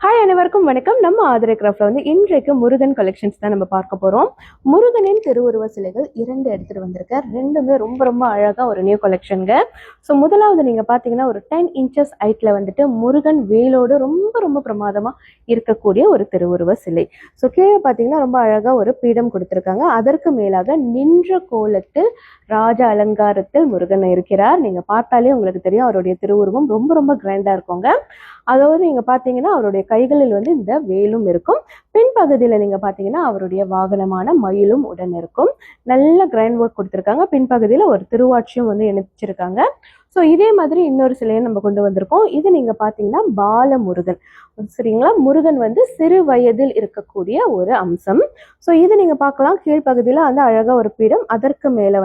Hi அனைவருக்கும் வணக்கம். நம்ம ஆதரை கிராஃப்ட்ல இன்றைக்கு முருகன் கலெக்ஷன்ஸ் தான் நம்ம பார்க்க போறோம். முருகனின் திருவுருவ சிலைகள் 2 எடுத்துட்டு வந்திருக்கேன். ரெண்டுமே ரொம்ப ரொம்ப அழகா ஒரு நியூ கலெக்ஷனுங்க. ஸோ முதலாவது நீங்க பாத்தீங்கன்னா ஒரு 10 இன்ச்சஸ் ஹைட்ல முருகன் வேலோடு ரொம்ப ரொம்ப பிரமாதமா இருக்கக்கூடிய ஒரு திருவுருவ சிலை. ஸோ கீழே பாத்தீங்கன்னா ரொம்ப அழகா ஒரு பீடம் கொடுத்திருக்காங்க. அதற்கு மேலாக நின்ற கோலத்தில் ராஜ அலங்காரத்தில் முருகன் இருக்கிறார். நீங்க பார்த்தாலே உங்களுக்கு தெரியும் அவருடைய திருவுருவம் ரொம்ப ரொம்ப கிராண்டா இருக்குங்க. அதாவது நீங்க பாத்தீங்கன்னா அவருடைய கைகளில் இந்த வேலும் இருக்கும். பின்பகுதியில நீங்க பாத்தீங்கன்னா அவருடைய வாகனமான மயிலும் உடன் இருக்கும். நல்ல கிரைண்ட் ஒர்க் கொடுத்திருக்காங்க. பின்பகுதியில ஒரு திருவாட்சியும் இணைச்சிருக்காங்க. ஸோ இதே மாதிரி இன்னொரு சிலையை நம்ம கொண்டு வந்திருக்கோம். இது நீங்க பாத்தீங்கன்னா பால முருகன், சரிங்களா? முருகன் சிறு வயதில் இருக்கக்கூடிய ஒரு அம்சம். ஸோ இது நீங்க பார்க்கலாம். கீழ்ப்பகுதியில அழகா ஒரு பீடம், அதற்கு மேல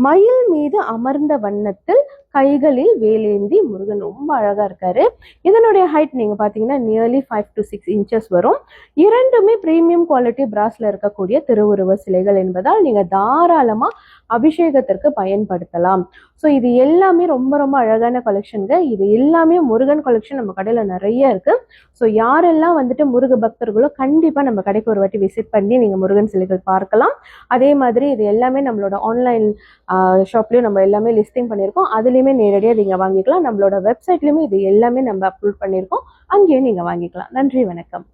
மயில் மீது அமர்ந்த வண்ணத்தில் கைகளில் வேலேந்தி முருகன் ரொம்ப அழகா இருக்காரு. இதனுடைய ஹைட் நீங்க பாத்தீங்கன்னா நியர்லி 5 to 6 இன்ச்சஸ் வரும். இரண்டுமே பிரீமியம் குவாலிட்டி பிராஸ்ல இருக்கக்கூடிய திருவுருவ சிலைகள் என்பதால் நீங்க தாராளமா அபிஷேகத்திற்கு பயன்படுத்தலாம். ஸோ இது எல்லாமே ரொம்ப ரொம்ப அழகான கலெக்ஷனுங்க. இது எல்லாமே முருகன் கலெக்ஷன் நம்ம கடையில நிறைய இருக்கு. ஸோ யாரெல்லாம் முருக பக்தர்களோ கண்டிப்பா நம்ம கடைக்கு ஒரு வாட்டி விசிட் பண்ணி நீங்க முருகன் சிலைகள் பார்க்கலாம். அதே மாதிரி இது எல்லாமே நம்மளோட ஆன்லைன் ஷாப்லயும் நம்ம எல்லாமே லிஸ்டிங் பண்ணியிருக்கோம். அதுலயுமே நேரடியாக நீங்க வாங்கிக்கலாம். நம்மளோட வெப்சைட்லயுமே இது எல்லாமே நம்ம அப்லோட் பண்ணியிருக்கோம். அங்கேயும் நீங்க வாங்கிக்கலாம். நன்றி, வணக்கம்.